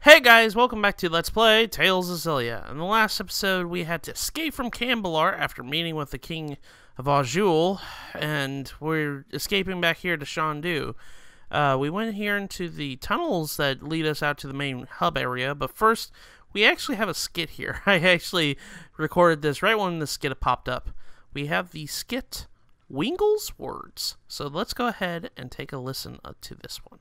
Hey guys, welcome back to Let's Play Tales of Xillia. In the last episode, we had to escape from Cambalar after meeting with the King of Azul, and we're escaping back here to Shandu. We went here into the tunnels that lead us out to the main hub area, but first, we actually have a skit here. I actually recorded this right when the skit popped up. We have the skit Wingle's Words. So let's go ahead and take a listen to this one.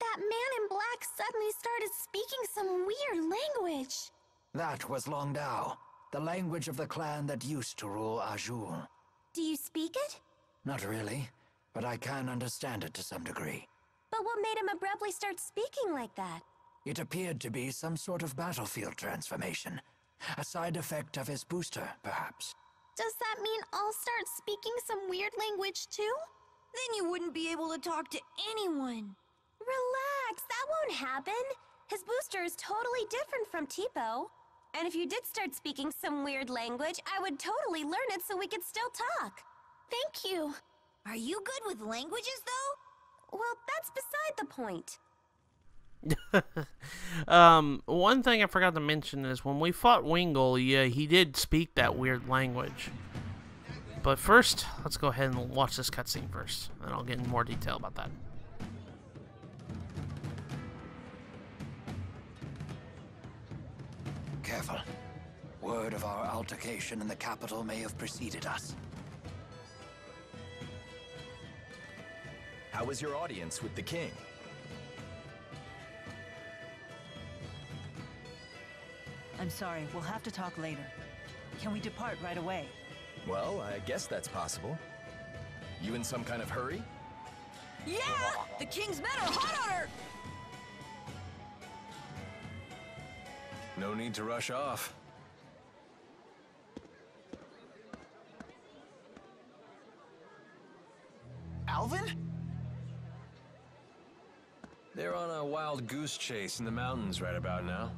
That man in black suddenly started speaking some weird language. That was Longdao, the language of the clan that used to rule Azul. Do you speak it? Not really, but I can understand it to some degree. But what made him abruptly start speaking like that? It appeared to be some sort of battlefield transformation. A side effect of his booster, perhaps. Does that mean I'll start speaking some weird language too? Then you wouldn't be able to talk to anyone. Relax, that won't happen. His booster is totally different from Tipo. And if you did start speaking some weird language, I would totally learn it so we could still talk. Thank you. Are you good with languages, though? Well, that's beside the point. One thing I forgot to mention is when we fought Wingle, yeah, he did speak that weird language. But first, let's go ahead and watch this cutscene first, and I'll get in more detail about that. Careful. Word of our altercation in the capital may have preceded us. How was your audience with the king? I'm sorry, we'll have to talk later. Can we depart right away? Well, I guess that's possible. You in some kind of hurry? Yeah! The king's men are hot on her! No need to rush off. Alvin? They're on a wild goose chase in the mountains right about now.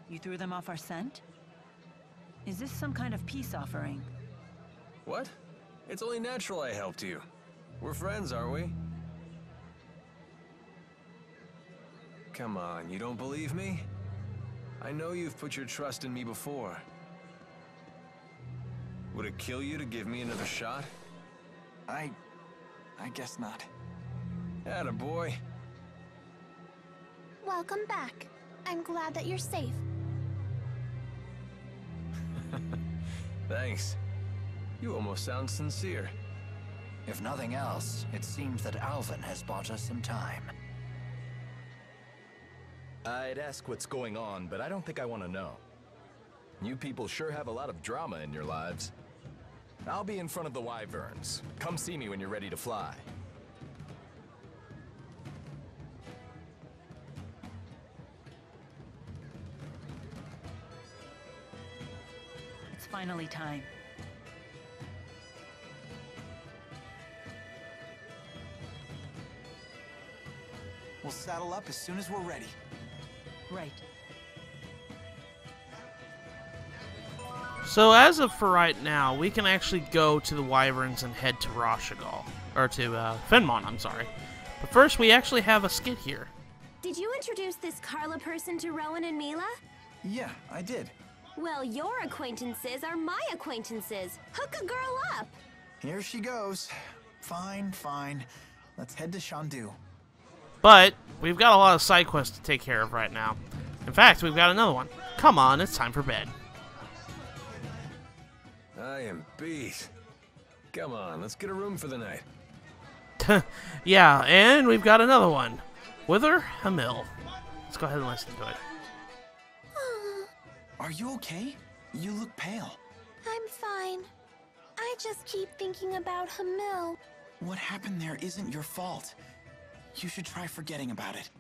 You threw them off our scent? Is this some kind of peace offering? What? It's only natural I helped you. We're friends, aren't we? Come on, you don't believe me? I know you've put your trust in me before. Would it kill you to give me another shot? I guess not. Attaboy. Welcome back. I'm glad that you're safe. Thanks. You almost sound sincere. If nothing else, it seems that Alvin has bought us some time. I'd ask what's going on, but I don't think I want to know. You people sure have a lot of drama in your lives. I'll be in front of the Wyverns. Come see me when you're ready to fly. It's finally time. We'll saddle up as soon as we're ready. Right. So as of for right now, we can actually go to the Wyverns and head to Rashagal. Or to Fenmount, I'm sorry. But first, we actually have a skit here. Did you introduce this Carla person to Rowan and Mila? Yeah, I did. Well, your acquaintances are my acquaintances. Hook a girl up. Here she goes. Fine, fine. Let's head to Shandu. But we've got a lot of side quests to take care of right now. In fact, we've got another one. Come on, it's time for bed. I am beat. Come on, let's get a room for the night. Yeah, and we've got another one. Wither Hamil. Let's go ahead and listen to it. Are you okay? You look pale. I'm fine. I just keep thinking about Hamil. What happened there isn't your fault. You should try forgetting about it.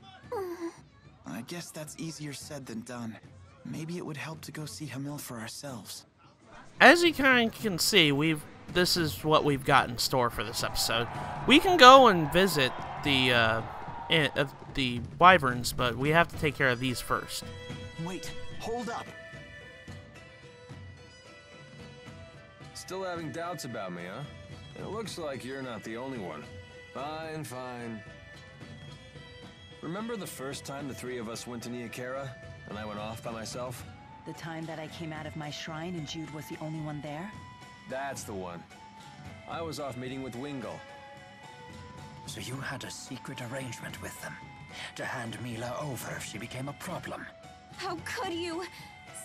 I guess that's easier said than done. Maybe it would help to go see Hamil for ourselves. As you kind of can see, this is what we've got in store for this episode. We can go and visit the Wyverns, but we have to take care of these first. Wait, hold up. Still having doubts about me, huh? It looks like you're not the only one. Fine, fine. Remember the first time the three of us went to Neokera, and I went off by myself? The time that I came out of my shrine and Jude was the only one there? That's the one. I was off meeting with Wingle. So you had a secret arrangement with them to hand Mila over if she became a problem. How could you?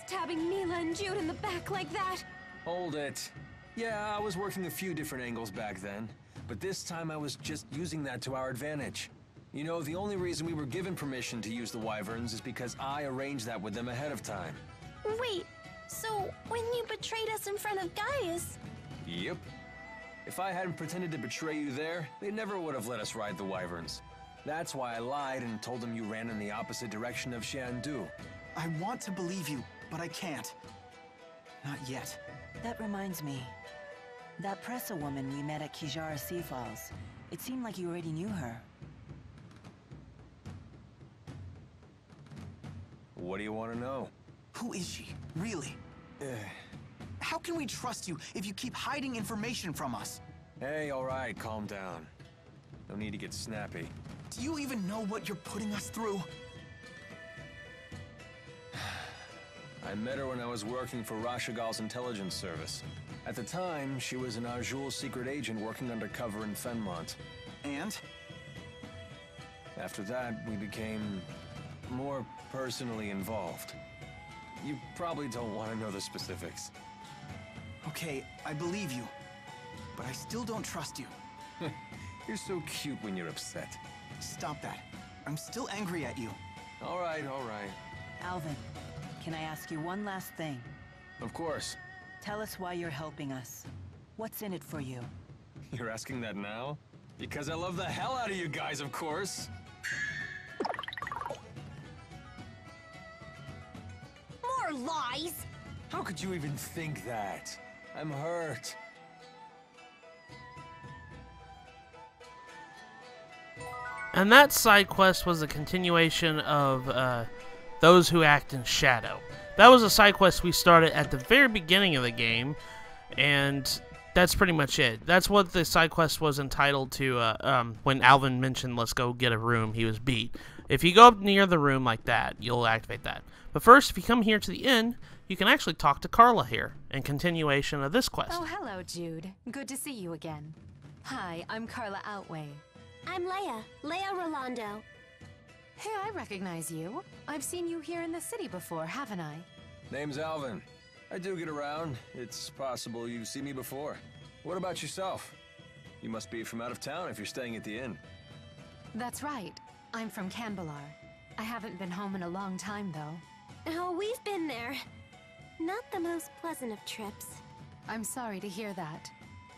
Stabbing Mila and Jude in the back like that? Hold it. Yeah, I was working a few different angles back then, but this time I was just using that to our advantage. You know, the only reason we were given permission to use the Wyverns is because I arranged that with them ahead of time. Wait, so when you betrayed us in front of Gaius... Yep. If I hadn't pretended to betray you there, they never would have let us ride the Wyverns. That's why I lied and told them you ran in the opposite direction of Xiandu. I want to believe you, but I can't. Not yet. That reminds me. That Pressa woman we met at Kijara Sea Falls. It seemed like you already knew her. What do you want to know? Who is she, really? How can we trust you if you keep hiding information from us? Hey, all right, calm down. No need to get snappy. Do you even know what you're putting us through? I met her when I was working for Rashagal's intelligence service. At the time, she was an Azul secret agent working undercover in Fenmount. And? After that, we became more personally involved. You probably don't want to know the specifics. Okay, I believe you. But I still don't trust you. You're so cute when you're upset. Stop that. I'm still angry at you. All right, all right. Alvin, can I ask you one last thing? Of course. Tell us why you're helping us. What's in it for you? You're asking that now? Because I love the hell out of you guys, of course. More lies! How could you even think that? I'm hurt. And that side quest was a continuation of Those Who Act in Shadow. That was a side quest we started at the very beginning of the game, and that's pretty much it. That's what the side quest was entitled to. When Alvin mentioned, let's go get a room, he was beat. If you go up near the room like that, you'll activate that. But first, if you come here to the inn, you can actually talk to Carla here, in continuation of this quest. Oh, hello, Jude. Good to see you again. Hi, I'm Carla Outway. I'm Leia Rolando. Hey, I recognize you. I've seen you here in the city before, haven't I? Name's Alvin. I do get around. It's possible you've seen me before. What about yourself? You must be from out of town if you're staying at the inn. That's right. I'm from Cambalar. I haven't been home in a long time, though. Oh, we've been there. Not the most pleasant of trips. I'm sorry to hear that.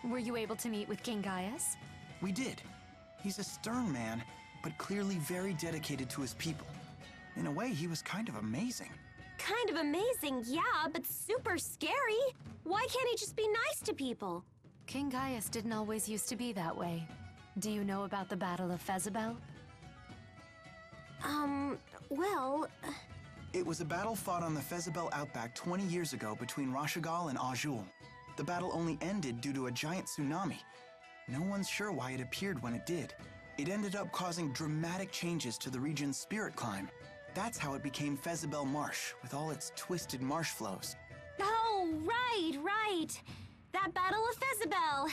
Were you able to meet with King Gaius? We did. He's a stern man, but clearly very dedicated to his people. In a way, he was kind of amazing. Kind of amazing, yeah, but super scary. Why can't he just be nice to people? King Gaius didn't always used to be that way. Do you know about the Battle of Fezabel? Well... It was a battle fought on the Fezabel outback 20 years ago between Rashagal and Azul. The battle only ended due to a giant tsunami. No one's sure why it appeared when it did. It ended up causing dramatic changes to the region's spirit climb. That's how it became Fezabel Marsh, with all its twisted marsh flows. Oh, right. That Battle of Fezabel.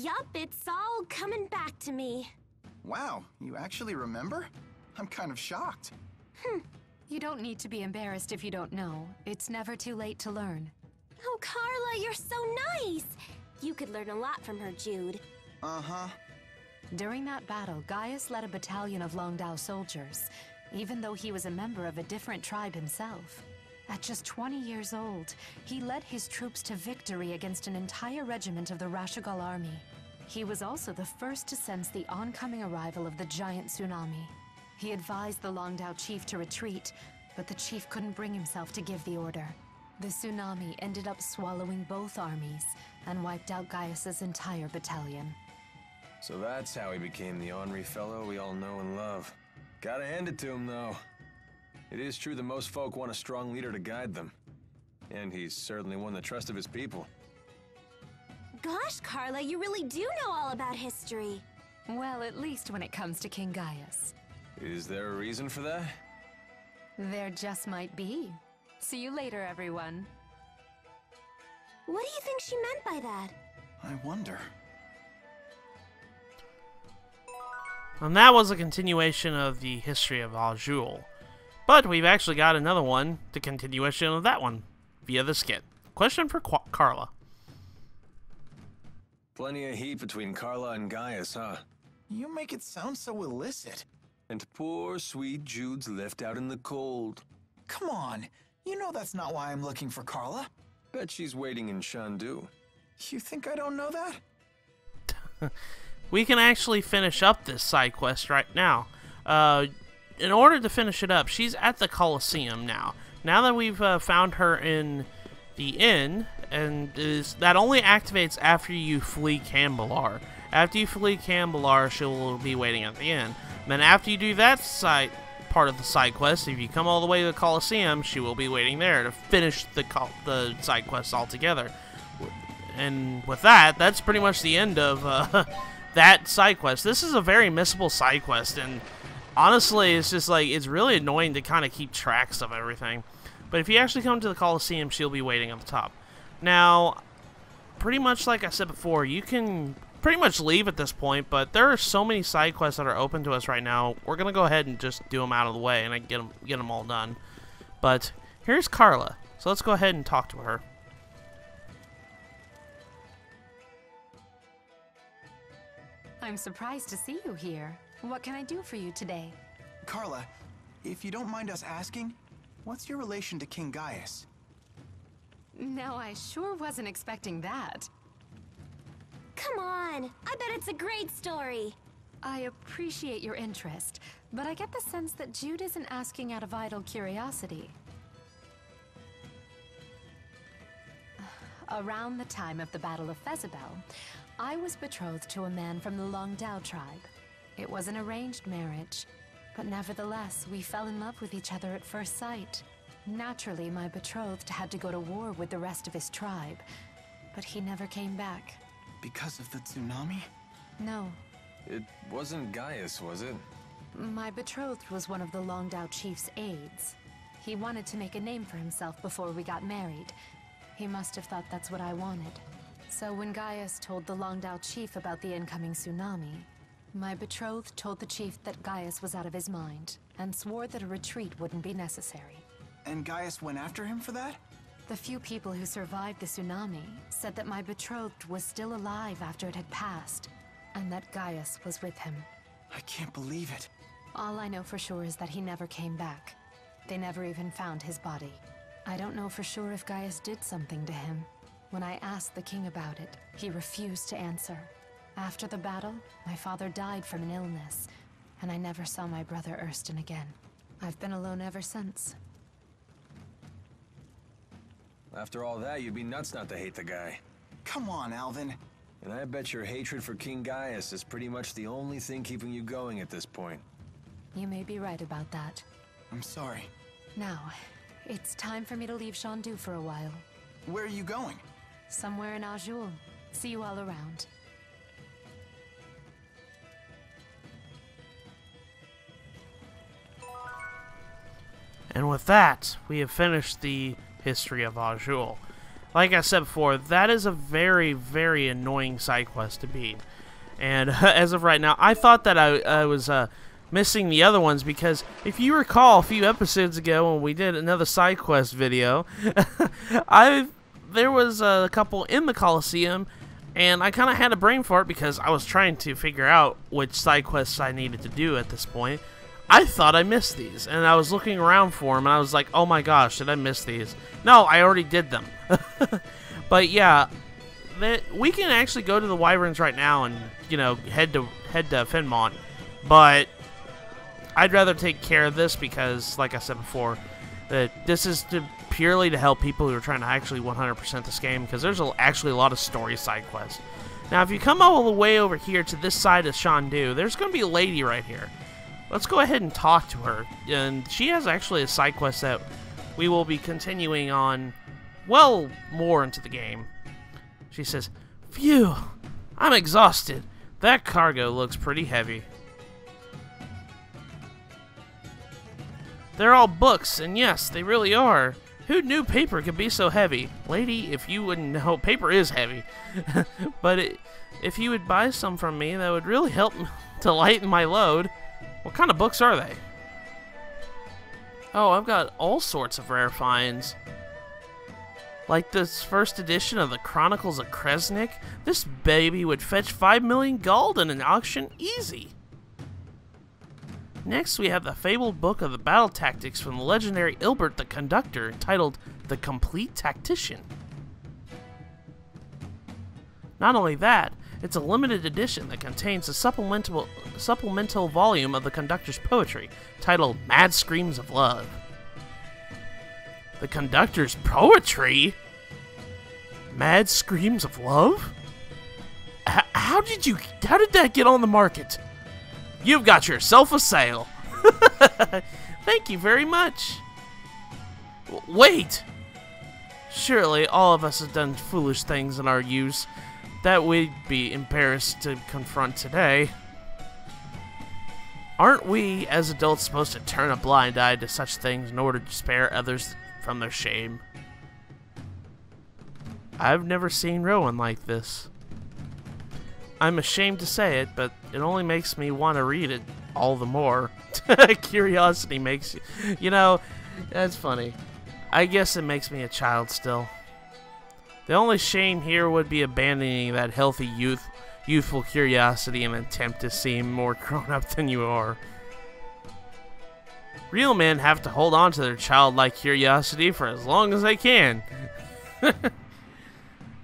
Yup, it's all coming back to me. Wow, you actually remember? I'm kind of shocked. You don't need to be embarrassed if you don't know. It's never too late to learn. Oh, Carla, you're so nice. You could learn a lot from her, Jude. Uh-huh. During that battle, Gaius led a battalion of Longdao soldiers, even though he was a member of a different tribe himself. At just 20 years old, he led his troops to victory against an entire regiment of the Rashagal army. He was also the first to sense the oncoming arrival of the giant tsunami. He advised the Longdao chief to retreat, but the chief couldn't bring himself to give the order. The tsunami ended up swallowing both armies and wiped out Gaius's entire battalion. So that's how he became the ornery fellow we all know and love. Gotta hand it to him, though. It is true that most folk want a strong leader to guide them. And he's certainly won the trust of his people. gosh, Carla, you really do know all about history. Well, at least when it comes to King Gaius. Is there a reason for that? There just might be. See you later, everyone. What do you think she meant by that? I wonder. And that was a continuation of the history of Azul. But we've actually got another one, the continuation of that one, via the skit. Question for Carla. Plenty of heat between Carla and Gaius, huh? You make it sound so illicit. And poor sweet Jude's left out in the cold. Come on, you know that's not why I'm looking for Carla. Bet she's waiting in Shandu. You think I don't know that? We can actually finish up this side quest right now. In order to finish it up, she's at the Colosseum now. Now that we've found her in the inn, and that only activates after you flee Cambalar. After you flee Cambalar, she'll be waiting at the inn. Then after you do that part of the side quest, if you come all the way to the Colosseum, she will be waiting there to finish the side quest altogether. And with that, that's pretty much the end of that side quest. This is a very missable side quest, and honestly, it's just like, it's really annoying to kind of keep tracks of everything. But if you actually come to the Colosseum, she'll be waiting at the top. Now, pretty much like I said before, you can pretty much leave at this point, but there are so many side quests that are open to us right now. We're going to go ahead and just do them out of the way, and I get them all done. But here's Carla, so let's go ahead and talk to her. I'm surprised to see you here. What can I do for you today? Carla, if you don't mind us asking, what's your relation to King Gaius? No, I sure wasn't expecting that. Come on, I bet it's a great story. I appreciate your interest, but I get the sense that Jude isn't asking out of idle curiosity. Around the time of the Battle of Fezabel, I was betrothed to a man from the Longdao tribe. It was an arranged marriage, but nevertheless, we fell in love with each other at first sight. Naturally, my betrothed had to go to war with the rest of his tribe, but he never came back. Because of the tsunami? No. It wasn't Gaius, was it? My betrothed was one of the Longdao chief's aides. He wanted to make a name for himself before we got married. He must have thought that's what I wanted. So when Gaius told the Longdao chief about the incoming tsunami, my betrothed told the chief that Gaius was out of his mind, and swore that a retreat wouldn't be necessary. And Gaius went after him for that? The few people who survived the tsunami said that my betrothed was still alive after it had passed, and that Gaius was with him. I can't believe it. All I know for sure is that he never came back. They never even found his body. I don't know for sure if Gaius did something to him. When I asked the king about it, he refused to answer. After the battle, my father died from an illness, and I never saw my brother Ersten again. I've been alone ever since. After all that, you'd be nuts not to hate the guy. Come on, Alvin. And I bet your hatred for King Gaius is pretty much the only thing keeping you going at this point. You may be right about that. I'm sorry. Now, it's time for me to leave Shandu for a while. Where are you going? Somewhere in Azul. See you all around. And with that, we have finished the history of Azul. Like I said before, that is a very, very annoying side quest to beat. And as of right now, I thought that I was missing the other ones, because if you recall a few episodes ago when we did another side quest video, there was a couple in the Colosseum, and I kind of had a brain fart because I was trying to figure out which side quests I needed to do at this point. I thought I missed these, and I was looking around for them, and I was like, oh my gosh, did I miss these? No, I already did them. But yeah, we can actually go to the Wyverns right now and, you know, head to Fenmount, but I'd rather take care of this because, like I said before, that this is purely to help people who are trying to actually 100% this game, because there's actually a lot of story side quests. Now, if you come all the way over here to this side of Shandu, there's going to be a lady right here. Let's go ahead and talk to her, and she has actually a side quest that we will be continuing on, well, more into the game. She says, Phew, I'm exhausted. That cargo looks pretty heavy. They're all books, and yes, they really are. Who knew paper could be so heavy? Lady, if you wouldn't know, paper is heavy. But if you would buy some from me, that would really help to lighten my load. What kind of books are they? Oh, I've got all sorts of rare finds. Like this first edition of the Chronicles of Kresnik. This baby would fetch 5 million gold in an auction easy. Next, we have the fabled book of the battle tactics from the legendary Ilbert the Conductor, entitled The Complete Tactician. Not only that, it's a limited edition that contains a supplemental volume of the Conductor's poetry, titled Mad Screams of Love. The Conductor's poetry? Mad Screams of Love? How did that get on the market? You've got yourself a sale. Thank you very much. Wait! Surely all of us have done foolish things in our youth that we'd be embarrassed to confront today. Aren't we, as adults, supposed to turn a blind eye to such things in order to spare others from their shame? I've never seen Rowan like this. I'm ashamed to say it, but it only makes me want to read it all the more. Curiosity makes you... You know, that's funny. I guess it makes me a child still. The only shame here would be abandoning that healthy youthful curiosity in an attempt to seem more grown-up than you are. Real men have to hold on to their childlike curiosity for as long as they can.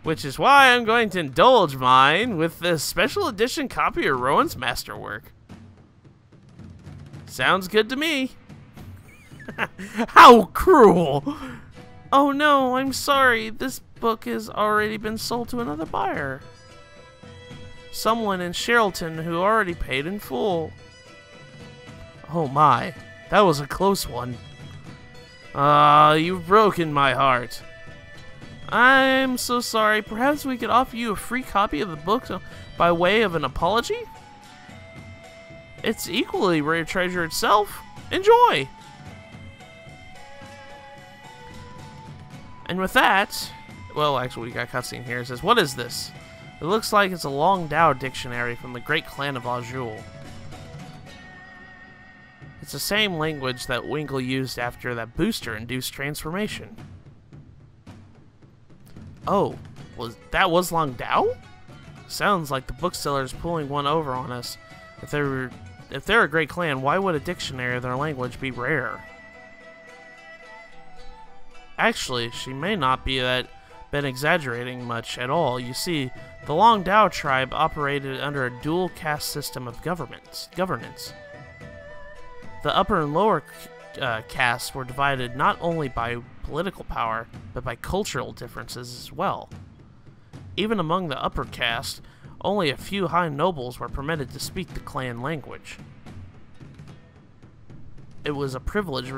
Which is why I'm going to indulge mine with this special edition copy of Rowan's masterwork. Sounds good to me. How cruel! Oh no, I'm sorry. This book has already been sold to another buyer. Someone in Sherrilton who already paid in full. Oh my, that was a close one. You've broken my heart. I'm so sorry. Perhaps we could offer you a free copy of the book by way of an apology? It's equally rare treasure itself. Enjoy! And with that, well, actually, we got a cutscene here. It says, what is this? It looks like it's a Long Dao dictionary from the great clan of Azul. It's the same language that Winkle used after that booster-induced transformation. Oh, that was Long Dao? Sounds like the bookseller's pulling one over on us. If they're a great clan, why would a dictionary of their language be rare? Actually, she may not been exaggerating much at all. You see, the Long Dao tribe operated under a dual caste system of governance. The upper and lower castes were divided not only by political power, but by cultural differences as well. Even among the upper caste, only a few high nobles were permitted to speak the clan language. It was a privilege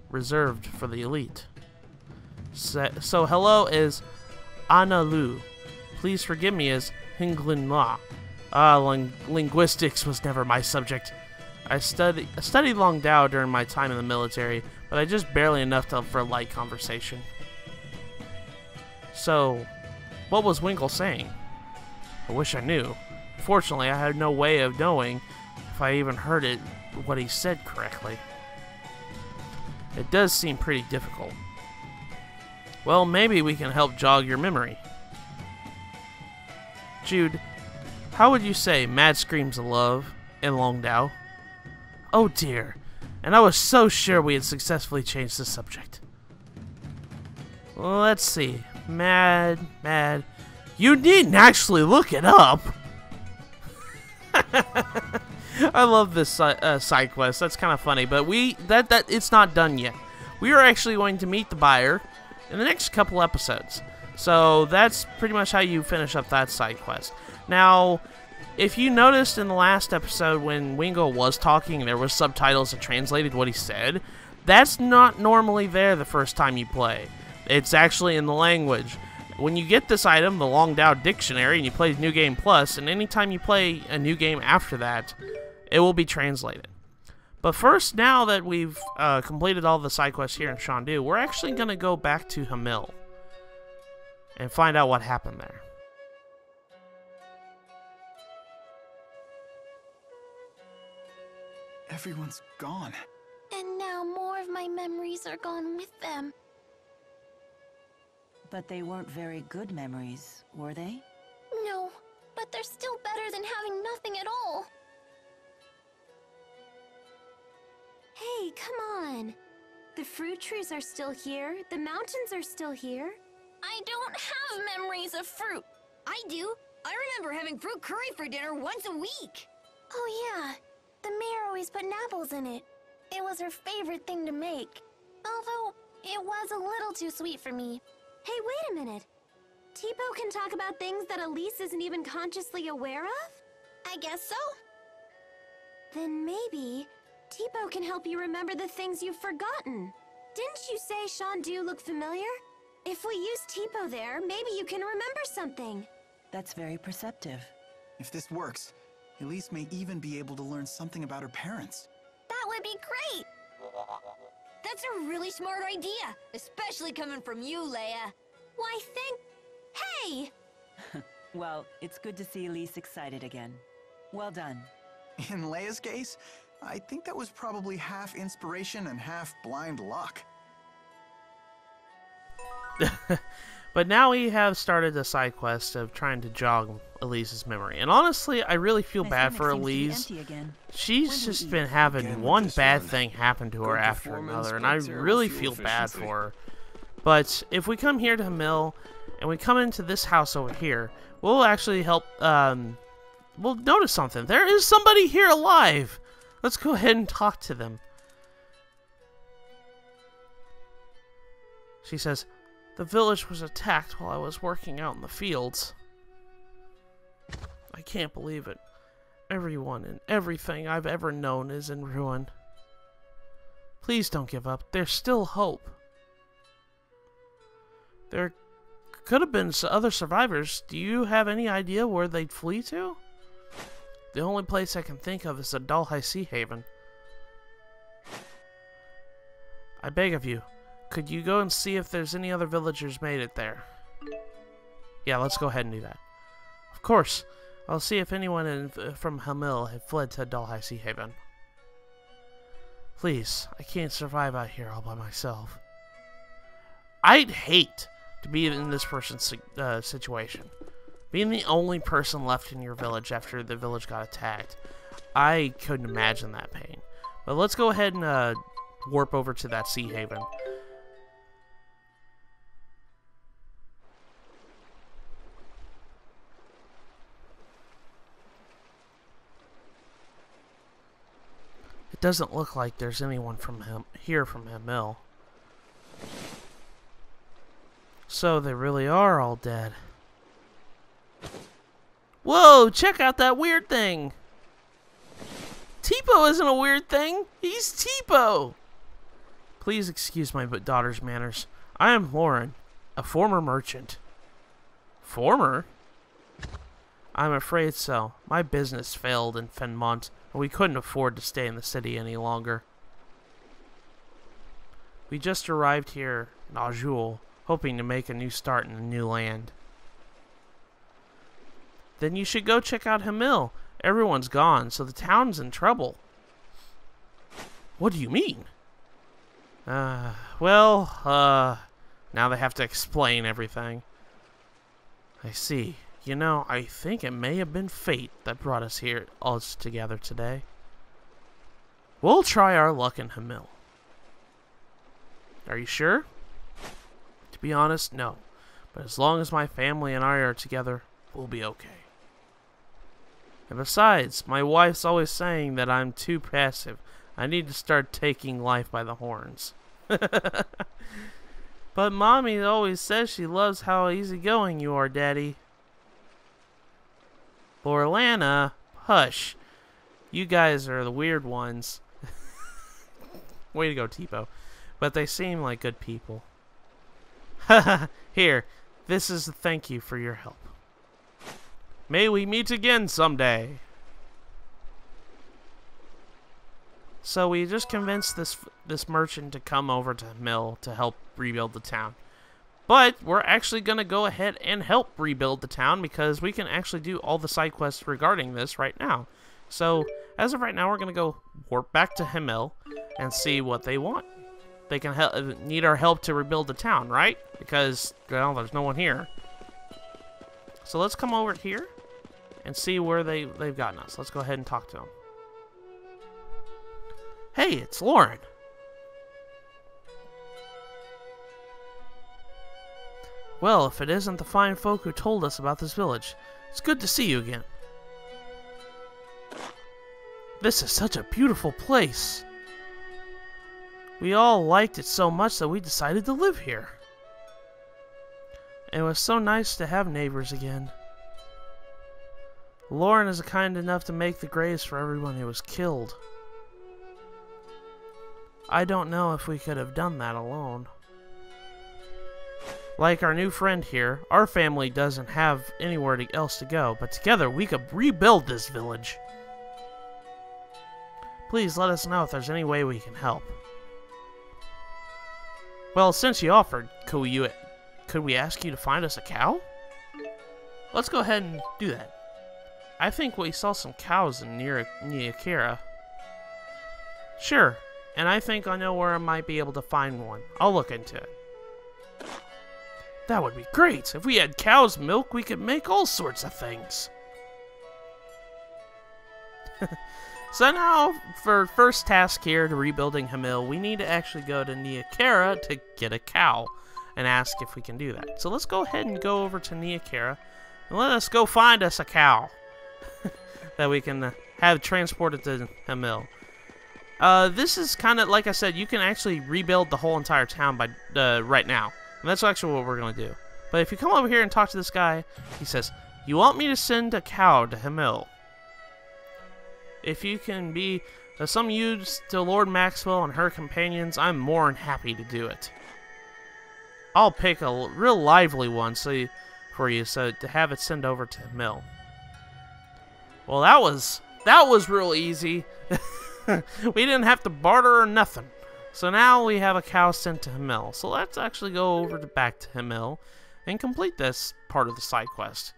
reserved for the elite. So hello is Ana Lu. Please forgive me as Hinglin La. Linguistics was never my subject. I studied Long Dao during my time in the military, but I just barely enough for a light conversation. So, what was Winkle saying? I wish I knew. Fortunately, I had no way of knowing if I even heard what he said correctly. It does seem pretty difficult. Well, maybe we can help jog your memory. Jude, how would you say Mad Screams of Love in Long Dao? Oh dear, and I was so sure we had successfully changed the subject. Well, let's see. Mad. You needn't actually look it up. I love this side quest. That's kind of funny, but it's not done yet. We are actually going to meet the buyer in the next couple episodes. So that's pretty much how you finish up that side quest. Now, if you noticed in the last episode when Wingo was talking, there was subtitles that translated what he said. That's not normally there the first time you play. It's actually in the language. When you get this item, the Longdao Dictionary, and you play New Game Plus, and anytime you play a new game after that, it will be translated. But first, now that we've completed all the side quests here in Shandu, we're actually going to go back to Hamil and find out what happened there. Everyone's gone. And now more of my memories are gone with them. But they weren't very good memories, were they? No, but they're still better than having nothing at all. Hey, come on. The fruit trees are still here. The mountains are still here. I don't have memories of fruit. I do. I remember having fruit curry for dinner once a week. Oh yeah, the mayor always put apples in it. It was her favorite thing to make. Although, it was a little too sweet for me. Hey, wait a minute. Tipo can talk about things that Elise isn't even consciously aware of? I guess so. Then maybe Tipo can help you remember the things you've forgotten. Didn't you say Shandu looked familiar? If we use Tipo there, maybe you can remember something. That's very perceptive. If this works, Elise may even be able to learn something about her parents. That would be great. That's a really smart idea, especially coming from you, Leia. Why, Hey! Well, it's good to see Elise excited again. Well done. In Leia's case, I think that was probably half inspiration and half blind luck. But now we have started a side quest of trying to jog Elise's memory. And honestly, I really feel bad for Elise. She's just been having one bad thing happen to her after another, and I really feel bad for her. But if we come here to Hamil, and we come into this house over here, we'll actually help, we'll notice something. There is somebody here alive! Let's go ahead and talk to them. She says, "The village was attacked while I was working out in the fields. I can't believe it. Everyone and everything I've ever known is in ruin. Please don't give up. There's still hope. There could have been other survivors. Do you have any idea where they'd flee to? The only place I can think of is the Dalhai Sea Haven. I beg of you, could you go and see if there's any other villagers made it there?" Yeah, let's go ahead and do that. Of course. I'll see if anyone from Hamil had fled to Dalhai Sea Haven. Please, I can't survive out here all by myself. I'd hate to be in this person's situation. Being the only person left in your village after the village got attacked. I couldn't imagine that pain. But let's go ahead and warp over to that sea haven. It doesn't look like there's anyone from here from Hamil. So they really are all dead. Whoa, check out that weird thing. Tipo isn't a weird thing. He's Tipo. Please excuse my daughter's manners. I am Lauren, a former merchant. Former? I'm afraid so. My business failed in Fenmount, and we couldn't afford to stay in the city any longer. We just arrived here in Azul, hoping to make a new start in a new land. Then you should go check out Hamil. Everyone's gone, so the town's in trouble. What do you mean? Now they have to explain everything. I see. You know, I think it may have been fate that brought us here, us together today. We'll try our luck in Hamil. Are you sure? To be honest, no. But as long as my family and I are together, we'll be okay. And besides, my wife's always saying that I'm too passive. I need to start taking life by the horns. But Mommy always says she loves how easygoing you are, Daddy. Lorlana, hush. You guys are the weird ones. Way to go, Tipo. But they seem like good people. Here, This is a thank you for your help. May we meet again someday. So we just convinced this merchant to come over to Hamil to help rebuild the town. But we're actually going to go ahead and help rebuild the town because we can actually do all the side quests regarding this right now. So as of right now, we're going to go warp back to Hamil and see what they want. They can need our help to rebuild the town, right? Because, well, there's no one here. So let's come over here and see where they've gotten us. Let's go ahead and talk to them. Hey, it's Lauren. Well, if it isn't the fine folk who told us about this village, it's good to see you again. This is such a beautiful place. We all liked it so much that we decided to live here. It was so nice to have neighbors again. Lauren is kind enough to make the graves for everyone who was killed. I don't know if we could have done that alone. Like our new friend here, our family doesn't have anywhere else to go, but together we could rebuild this village. Please let us know if there's any way we can help. Well, since you offered, could we ask you to find us a cow? Let's go ahead and do that. I think we saw some cows near Akira. Sure, and I think I know where I might be able to find one. I'll look into it. That would be great. If we had cow's milk, we could make all sorts of things. So now, for first task here to rebuilding Hamil, we need to actually go to Niakara to get a cow and ask if we can do that. So let's go ahead and go over to Niakara and let us go find us a cow that we can have transported to Hamil. This is kind of, like I said, you can actually rebuild the whole entire town by right now. And that's actually what we're going to do. But if you come over here and talk to this guy, he says, you want me to send a cow to Hamil? If you can be of some use to Lord Maxwell and her companions, I'm more than happy to do it. I'll pick a real lively one for you so to have it sent over to Hamil. Well, that was real easy. We didn't have to barter or nothing. So now we have a cow sent to Hamil. So let's actually go over back to Hamil and complete this part of the side quest.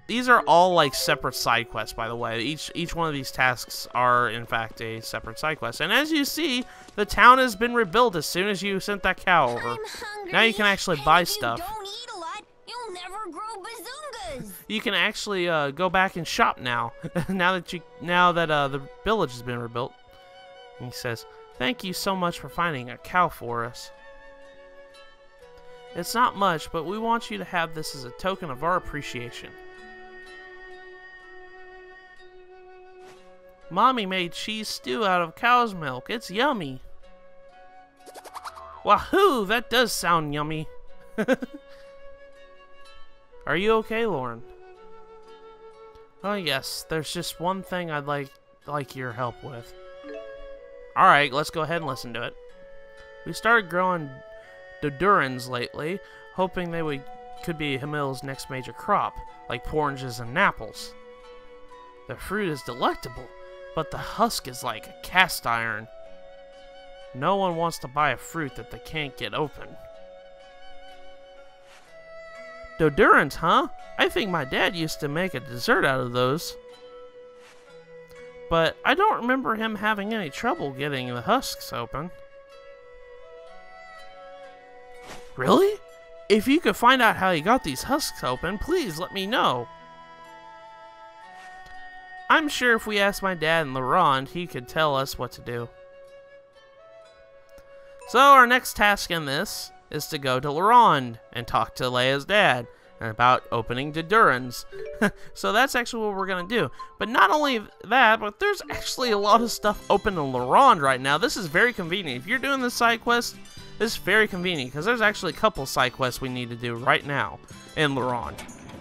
These are all like separate side quests, by the way. Each one of these tasks are in fact a separate side quest. And as you see, the town has been rebuilt as soon as you sent that cow over. Now you can actually buy stuff. Don't eat a lot, you'll never grow bazungas. You can actually go back and shop now. now that the village has been rebuilt. And he says, "Thank you so much for finding a cow for us. It's not much, but we want you to have this as a token of our appreciation." Mommy made cheese stew out of cow's milk. It's yummy. Wahoo! That does sound yummy. Are you okay, Lauren? Oh yes, there's just one thing I'd like your help with. Alright, let's go ahead and listen to it. We started growing Dodurans lately, hoping they could be Hamil's next major crop, like oranges and apples. The fruit is delectable, but the husk is like a cast iron. No one wants to buy a fruit that they can't get open. Dodurans, huh? I think my dad used to make a dessert out of those. But I don't remember him having any trouble getting the husks open. Really? If you could find out how he got these husks open, please let me know. I'm sure if we asked my dad in Laurent, he could tell us what to do. So our next task in this is to go to Laurent and talk to Leia's dad about opening Dodurans. So that's actually what we're going to do. But not only that, but there's actually a lot of stuff open in Laurent right now. This is very convenient. If you're doing this side quest, this is very convenient because there's actually a couple side quests we need to do right now in Laurent.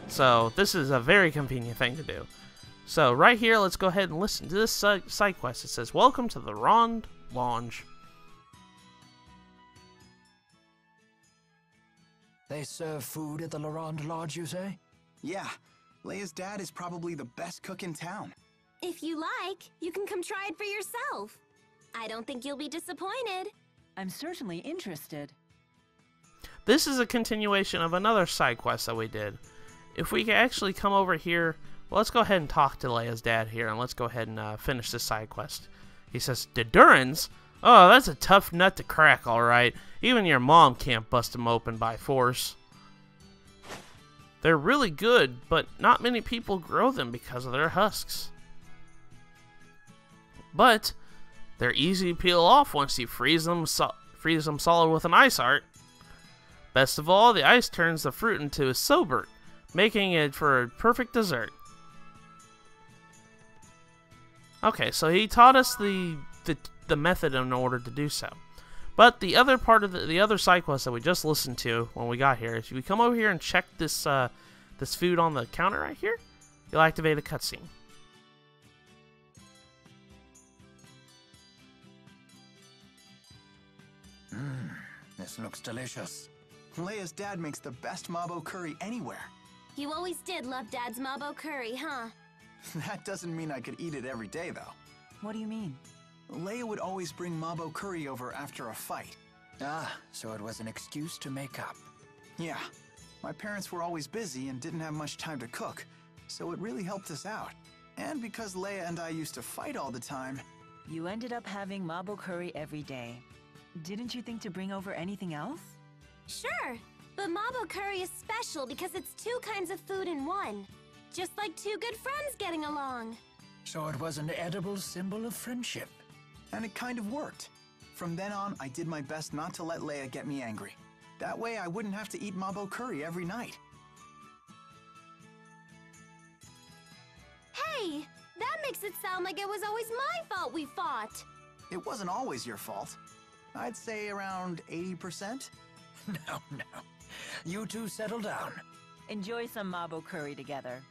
So this is a very convenient thing to do. So right here, let's go ahead and listen to this side quest. It says, "Welcome to the Rond Lounge." They serve food at the Laurent Lodge, you say? Yeah, Leia's dad is probably the best cook in town. If you like, you can come try it for yourself. I don't think you'll be disappointed. I'm certainly interested. This is a continuation of another side quest that we did. If we can actually come over here, well, let's go ahead and talk to Leia's dad here, and let's go ahead and finish this side quest. He says, "The Durans? Oh, that's a tough nut to crack, alright. Even your mom can't bust them open by force. They're really good, but not many people grow them because of their husks. But they're easy to peel off once you freeze them solid with an ice art. Best of all, the ice turns the fruit into a sobert, making it for a perfect dessert." Okay, so he taught us the method in order to do so. But the other part of the other side quest that we just listened to when we got here is if we come over here and check this this food on the counter right here, you'll activate a cutscene. This looks delicious. Leia's dad makes the best mabo curry anywhere. You always did love Dad's mabo curry, huh? That doesn't mean I could eat it every day, though. What do you mean? Leia would always bring mabo curry over after a fight. Ah, so it was an excuse to make up. Yeah, my parents were always busy and didn't have much time to cook, so it really helped us out. And because Leia and I used to fight all the time... You ended up having mabo curry every day. Didn't you think to bring over anything else? Sure, but mabo curry is special because it's two kinds of food in one. Just like two good friends getting along. So it was an edible symbol of friendship. And it kind of worked. From then on, I did my best not to let Leia get me angry. That way, I wouldn't have to eat mabo curry every night. Hey, that makes it sound like it was always my fault we fought. It wasn't always your fault. I'd say around 80%. No. You two settle down. Enjoy some mabo curry together.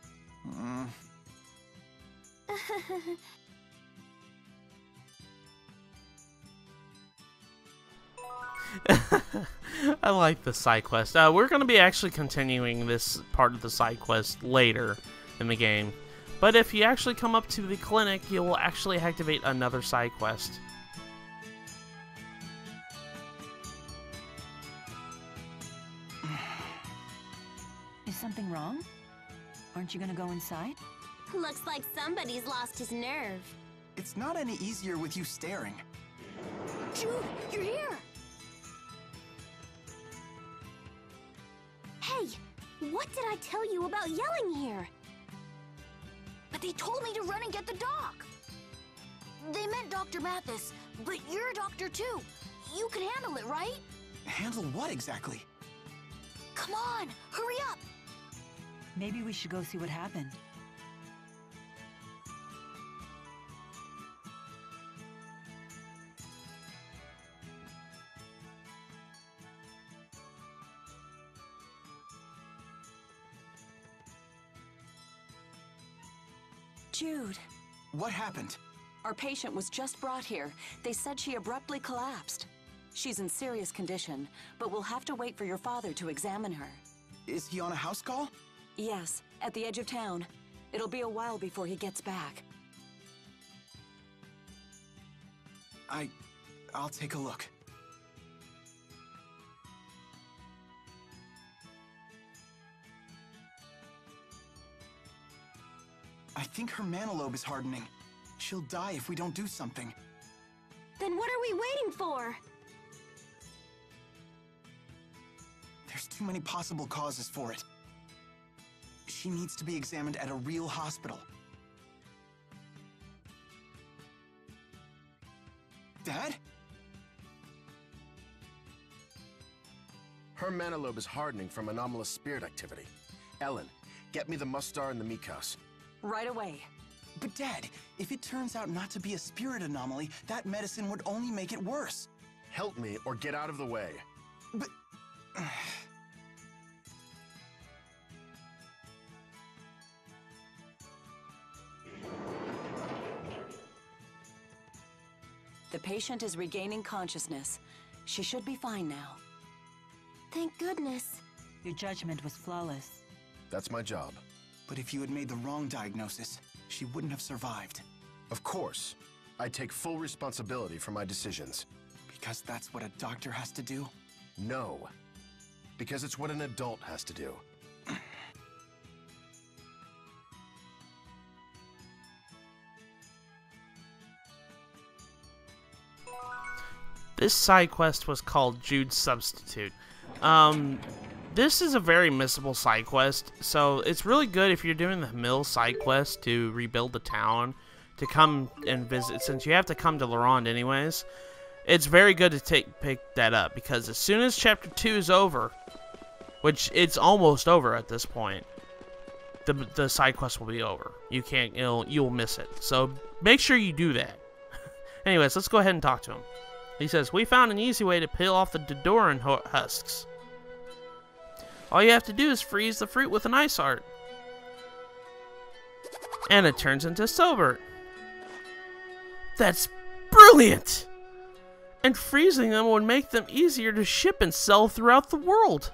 I like the side quest. We're going to be actually continuing this part of the side quest later in the game. But if you actually come up to the clinic, you will actually activate another side quest. Is something wrong? Aren't you gonna go inside? Looks like somebody's lost his nerve. It's not any easier with you staring. Jude, you're here! Hey, what did I tell you about yelling here? But they told me to run and get the doc. They meant Dr. Mathis, but you're a doctor too. You can handle it, right? Handle what exactly? Come on, hurry up! Maybe we should go see what happened. Jude, What happened? our patient was just brought here. They said she abruptly collapsed. She's in serious condition, but we'll have to wait for your father to examine her. Is he on a house call? Yes, at the edge of town. It'll be a while before he gets back. I'll take a look. I think her mana lobe is hardening. She'll die if we don't do something. Then what are we waiting for? There's too many possible causes for it. She needs to be examined at a real hospital. Dad? Her mana lobe is hardening from anomalous spirit activity. Ellen, get me the Mustar and the Mikos. Right away. But Dad, if it turns out not to be a spirit anomaly, that medicine would only make it worse. Help me or get out of the way. But... The patient is regaining consciousness. She should be fine now. Thank goodness. Your judgment was flawless. That's my job. But if you had made the wrong diagnosis, she wouldn't have survived. Of course. I take full responsibility for my decisions. Because that's what a doctor has to do? No. Because it's what an adult has to do. This side quest was called Jude's Substitute. This is a very missable side quest, so it's really good if you're doing the Hamil side quest to rebuild the town, to come and visit, since you have to come to Laurent anyways. It's very good to pick that up, because as soon as Chapter 2 is over, which it's almost over at this point, the side quest will be over. You'll miss it. So make sure you do that. Anyways, let's go ahead and talk to him. He says, "We found an easy way to peel off the Dodoran husks. All you have to do is freeze the fruit with an ice art. And it turns into Sobert. That's brilliant! And freezing them would make them easier to ship and sell throughout the world.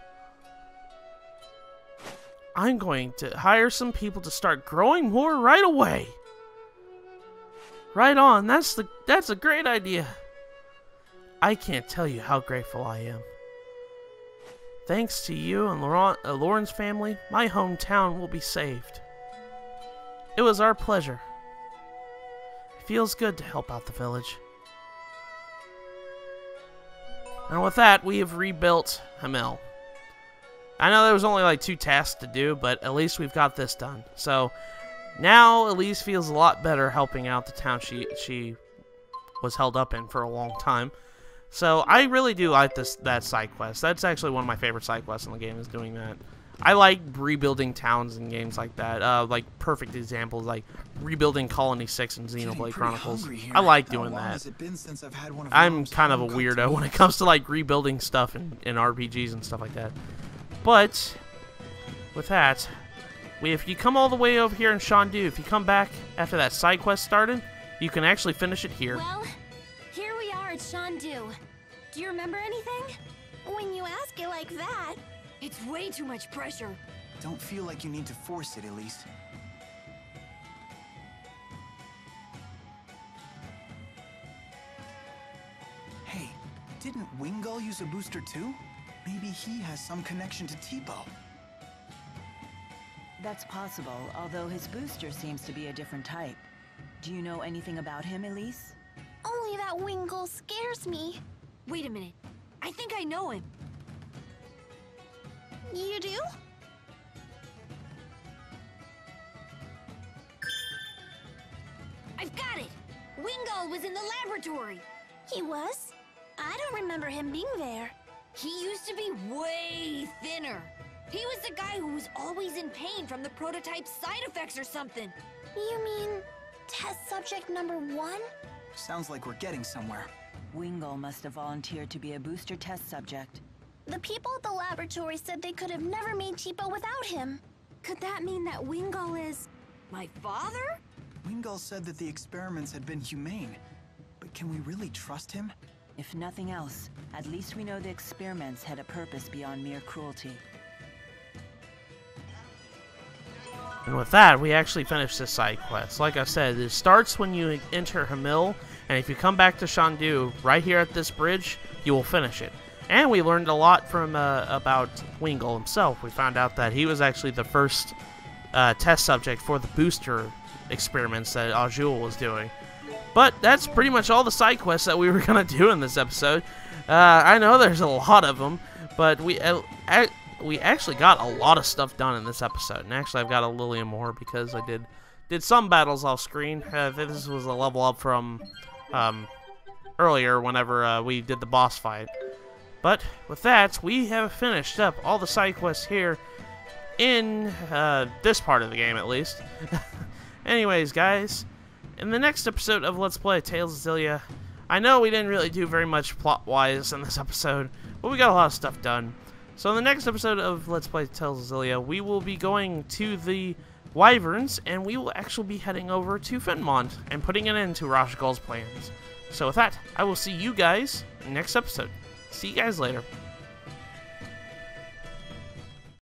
I'm going to hire some people to start growing more right away." Right on, that's a great idea. I can't tell you how grateful I am. Thanks to you and Lauren's family, my hometown will be saved. It was our pleasure. It feels good to help out the village. And with that, we have rebuilt Hamil. I know there was only like 2 tasks to do, but at least we've got this done. So now Elise feels a lot better helping out the town she was held up in for a long time. So I really do like that side quest. That's actually one of my favorite side quests in the game, is doing that. I like rebuilding towns in games like that. Like perfect examples, like rebuilding Colony 6 in Xenoblade Chronicles. I like doing that. I'm kind of a weirdo when it comes to like rebuilding stuff in RPGs and stuff like that. But with that, if you come all the way over here in Shandu, if you come back after that side quest started, you can actually finish it here. Well, here we are at Shandu. Do you remember anything? When you ask it like that, it's way too much pressure. Don't feel like you need to force it, Elise. Hey, didn't Wingull use a booster too? Maybe he has some connection to Tipo. That's possible, although his booster seems to be a different type. Do you know anything about him, Elise? Only that Wingull scares me. Wait a minute. I think I know him. You do? I've got it! Wingull was in the laboratory! He was? I don't remember him being there. He used to be way thinner. He was the guy who was always in pain from the prototype's side effects or something. You mean test subject number 1? Sounds like we're getting somewhere. Wingull must have volunteered to be a booster test subject. The people at the laboratory said they could have never made Tipo without him. Could that mean that Wingull is my father? Wingull said that the experiments had been humane. But can we really trust him? If nothing else, at least we know the experiments had a purpose beyond mere cruelty. And with that, we actually finished this side quest. Like I said, it starts when you enter Hamil, and if you come back to Shandu, right here at this bridge, you will finish it. And we learned a lot from about Wingull himself. We found out that he was actually the first test subject for the booster experiments that Azul was doing. But that's pretty much all the side quests that we were going to do in this episode. I know there's a lot of them, but we actually got a lot of stuff done in this episode. And actually, I've got a little more because I did some battles off screen. This was a level up from earlier whenever we did the boss fight. But with that, we have finished up all the side quests here in this part of the game, at least. Anyways, guys, in the next episode of Let's Play Tales of Xillia, I know we didn't really do very much plot-wise in this episode, but we got a lot of stuff done. So in the next episode of Let's Play Tales of Xillia, we will be going to the Wyverns, and we will actually be heading over to Fenmount and putting an end to Rashagal's plans. So with that, I will see you guys next episode. See you guys later.